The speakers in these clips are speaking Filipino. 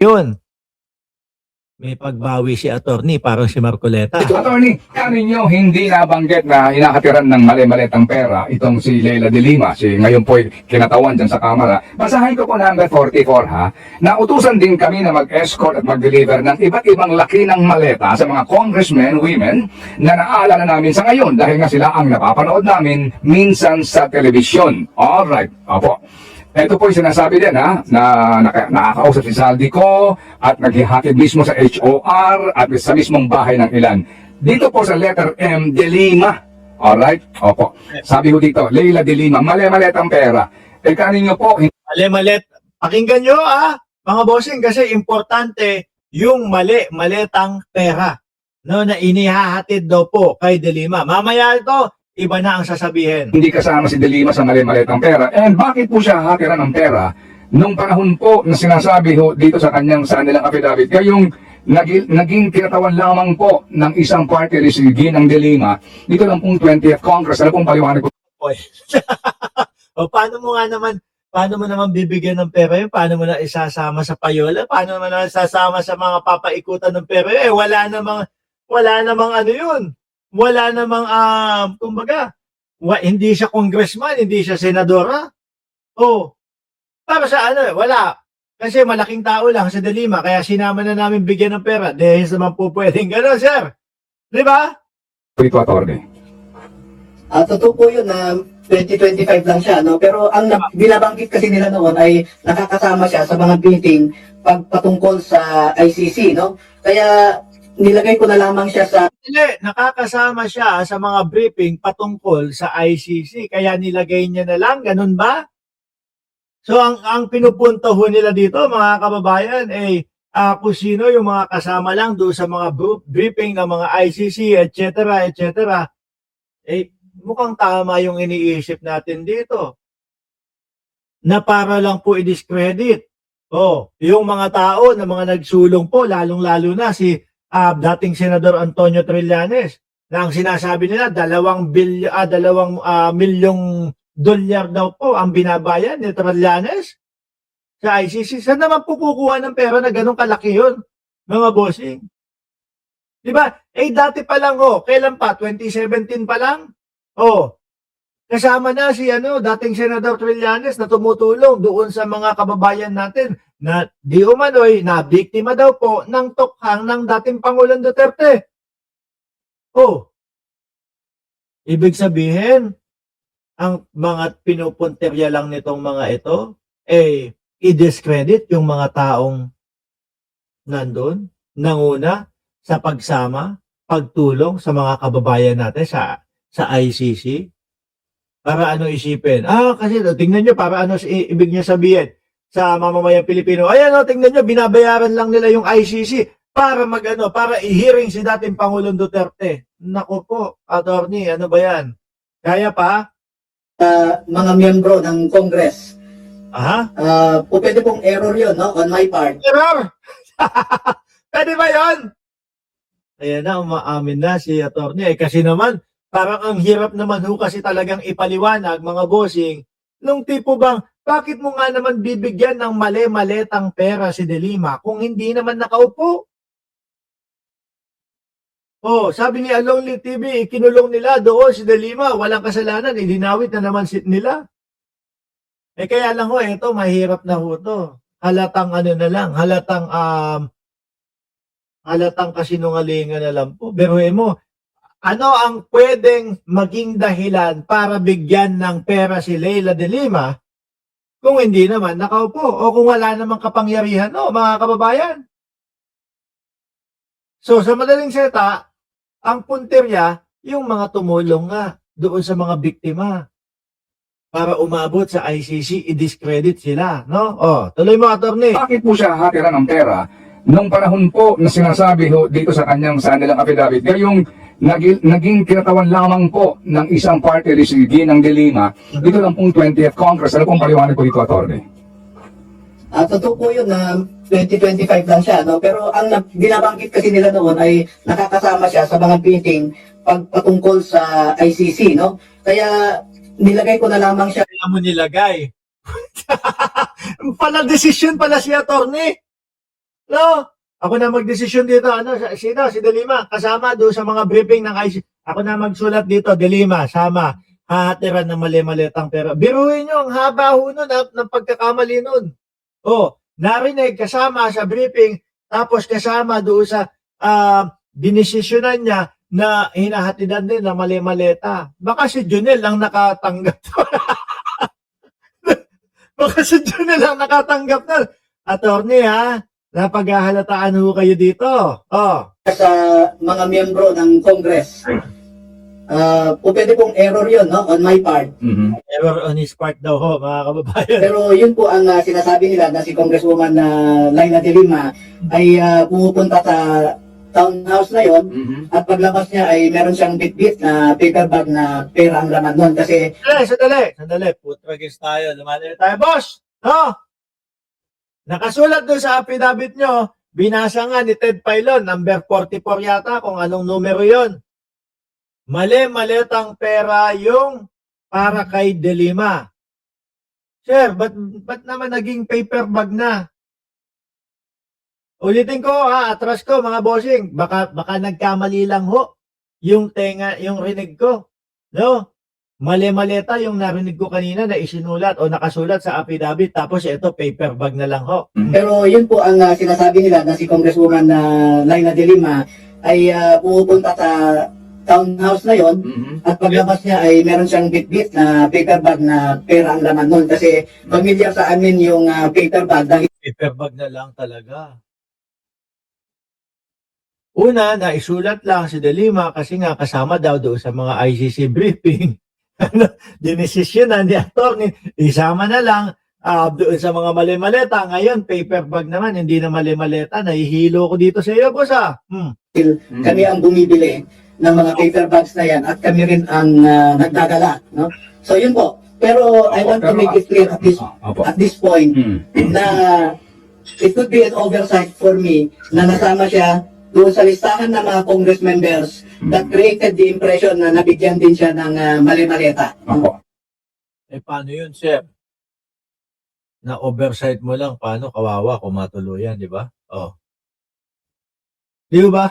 Yun. May pagbawi si attorney, parang si Marcoleta. Attorney, ano nyo hindi nabanggit na hinahatiran ng mali-malitang pera itong si Leila de Lima, si ngayon po'y kinatawan dyan sa Kamara. Basahin ko po number 44 ha, na utusan din kami na mag-escort at mag-deliver ng iba't ibang laki ng maleta sa mga congressmen, women, na naaalala namin sa ngayon dahil nga sila ang napapanood namin minsan sa telebisyon. Alright, opo. Ito po yung sinasabi din ha, na nakakausap si Saldico at naghihatid mismo sa HOR at sa mismong bahay ng ilan. Dito po sa letter M, de Lima. Alright? Opo. Sabi ko dito, Leila de Lima, mali-malit ang pera. Eh kaninyo po, Mali-malit. Pakinggan nyo mga bossing, kasi importante yung mali-malitang pera. No, na inihahatid daw po kay de Lima. Mamaya ito, iba na ang sasabihin. hindi kasama si de Lima sa mali-malit ang pera. And bakit po siya hatiran ng pera nung panahon po na sinasabi ho dito sa kanilang affidavit, kayong naging kinatawan lamang po ng isang party list si Ginang de Lima dito lang pong 20th Congress. Ano pong paliwanag po? Oy. O paano mo naman bibigyan ng pera yun? Paano mo na isasama sa payola? Paano mo na isasama sa mga papaikutan ng pera yun? Wala namang ano yun. Wala namang, kumbaga, hindi siya congressman, hindi siya senadora. O, para sa wala. Kasi malaking tao lang sa de Lima, kaya sinama na namin bigyan ng pera. Dahil naman po pwedeng gano'n, sir. Di ba? Dito, attorney. Totoo po yun na 2025 lang siya, no? Pero ang binabanggit kasi nila noon ay nakakasama siya sa mga meeting patungkol sa ICC, no? Kaya nilagay ko na lamang siya sa... Hindi, nakakasama siya sa mga briefing patungkol sa ICC. Kaya nilagay niya na lang, ganun ba? So ang pinupunto ho nila dito, mga kababayan, kung sino yung mga kasama lang doon sa mga briefing ng mga ICC, etc., etc., mukhang tama yung iniisip natin dito. Na para lang po i-discredit. Yung mga tao na mga nagsulong po, lalong-lalo na si dating Senador Antonio Trillanes, na ang sinasabi nila, 2 milyong dolyar daw po ang binabayan ni Trillanes sa ICC. Saan naman po kukuha ng pera na ganun kalaki yun, mga bossing? Diba? Dati pa lang kailan pa? 2017 pa lang? Kasama na si dating Senador Trillanes na tumutulong doon sa mga kababayan natin na di umano'y na biktima daw po ng tukhang ng dating Pangulong Duterte. Ibig sabihin, ang mga pinupunterya lang nitong mga ito, i-discredit yung mga taong nandun, nanguna sa pagsama, pagtulong sa mga kababayan natin sa ICC. Para isipin? Kasi tingnan nyo, para ibig niya sabihin sa mamamayang Pilipino, tingnan nyo, binabayaran lang nila yung ICC para para i-hearing si dating Pangulong Duterte. Naku po, attorney, ano ba yan? Kaya pa? Mga miyembro ng Congress. Pwede pong error yun, no? On my part. Error! Pwede ba yun? Ayan na, umaamin na si attorney. Kasi naman, parang ang hirap naman kasi talagang ipaliwanag, mga bossing, nung tipo bang, bakit mo nga naman bibigyan ng mali-malitang pera si de Lima kung hindi naman nakaupo? Sabi ni Alongli TV, ikinulong nila doon si de Lima, walang kasalanan, idinawit na naman nila. Kaya lang ito, mahirap na to. Halatang halatang kasinungalingan na lang po. Biruin mo, ano ang pwedeng maging dahilan para bigyan ng pera si Leila de Lima kung hindi naman nakaupo o kung wala namang kapangyarihan, mga kababayan? So, sa madaling seta, ang punterya, yung mga tumulong nga doon sa mga biktima para umabot sa ICC, i-discredit sila, no? Tuloy mo, attorney. Bakit po siya hatiran ng pera nung panahon po na sinasabi ho dito sa kanilang affidavit, kayong naging kinatawan lamang po ng isang party list si Ginang de Lima dito lang pong 20th Congress. Ano pong paliwanag po dito, attorney? Totoo po yun na 2025 lang siya, no? Pero ang binabanggit kasi nila noon ay nakakasama siya sa mga meeting patungkol sa ICC, no? Kaya nilagay ko na lamang siya. Kaya mo nilagay. Pala desisyon pala si attorney. Ano? Ako na magdesisyon dito. Ano? Sino? Si Delima. Kasama doon sa mga briefing ng ICC. Ako na magsulat dito. Delima, sama. Hahatiran ng mali-malitang pera. Biruin nyo, ang haba ho nun, ng pagkakamali nun. Oh, narinig kasama sa briefing, tapos kasama doon sa dinesisyonan niya na hinahatidan din ng mali-maleta. Baka si Junel lang nakatanggap. Baka si Junel lang nakatanggap na. Attorney ha, napaghahalataan ho kayo dito. Oh. Sa mga miyembro ng Congress. Pwede pong error yun, no? On my part. Error on his part daw ho, mga kababayan. Pero yun po ang sinasabi nila na si Congresswoman Laila de Lima ay pumupunta sa townhouse na yon at paglabas niya ay meron siyang bit-bit na paper bag na pera ang laman nun kasi Sandali. Putragis tayo. Lumalim tayo, boss! No? Nakasulat doon sa affidavit nyo, binasa nga ni Ted Pailon, number 44 yata, kung anong numero yon. Mali-malitang pera yung para kay De Lima. Sir, ba't naman naging paper bag na? Ulitin ko atras ko mga bossing. Baka nagkamali lang ho yung rinig ko. No? Mali-maleta yung narinig ko kanina na isinulat o nakasulat sa affidavit tapos ito paper bag na lang ho. pero yun po ang sinasabi nila na si Congresswoman Laila de Lima ay pumupunta sa townhouse na yon at paglabas niya ay meron siyang bit-bit na paper bag na pera ang laman nun kasi familiar sa amin yung paper bag dahil Paper bag na lang talaga. Una, naisulat lang si De Lima kasi nga kasama daw doon sa mga ICC briefing. Dinesisyonan ni attorney, isama na lang doon sa mga mali-maleta. Ngayon, paper bag naman, hindi na mali-maleta. Nahihilo ko dito sa iyo, boss kami ang bumibili ng mga paper bags na yan at kami rin ang nagdadala, no? So yun po. Pero I want to make it clear at this point na it could be an oversight for me na nasama siya doon sa listahan ng mga Congress members that created the impression na nabigyan din siya ng mali-maleta. paano yun, sir? Na oversight mo lang, paano kawawa kung matuluyan, di ba? Oh. Di ba?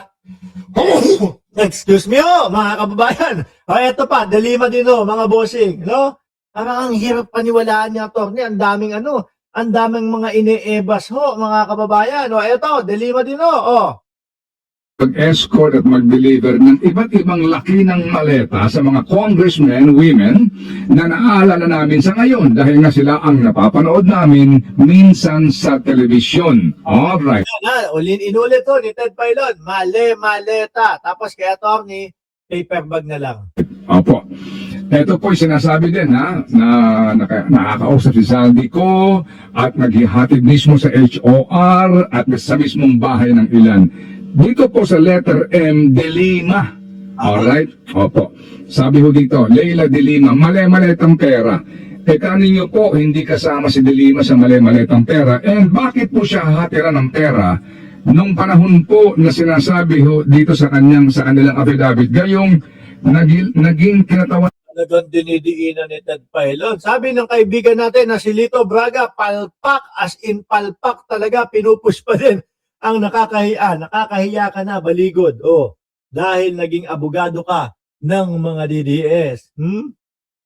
Excuse me mga kababayan. Eto pa, De Lima din mga bossing, no? Parang ang hirap paniwalaan niya, attorney. Ang daming ang daming mga ine-ebas mga kababayan. Eto, De Lima din Mag-escort at mag-deliver ng iba't ibang laki ng maleta sa mga congressmen, women na naaalala namin sa ngayon dahil nga sila ang napapanood namin minsan sa telebisyon. Alright. Inulit ni Ted Pailon. Mali-maleta. Tapos kay attorney, paper bag na lang. Opo. Ito po sinasabi din na nakakausap si Saldi ko at naghihatid mismo sa HOR at sa mismong bahay ng ilan. Dito po sa letter M, De Lima. Alright? Opo. Sabi ho dito, Leila De Lima, mali-malitang pera. Kaninyo po, hindi kasama si De Lima sa mali-malitang pera. And bakit po siya hatiran ng pera nung panahon po na sinasabi ho dito sa kanilang affidavit? Gayong naging kinatawan na doon dinidiinan ni Ted Pailon. Sabi ng kaibigan natin na si Lito Braga, palpak, as in palpak talaga, pinupush pa din ang nakakahiya ka na, baligod. Dahil naging abogado ka ng mga DDS.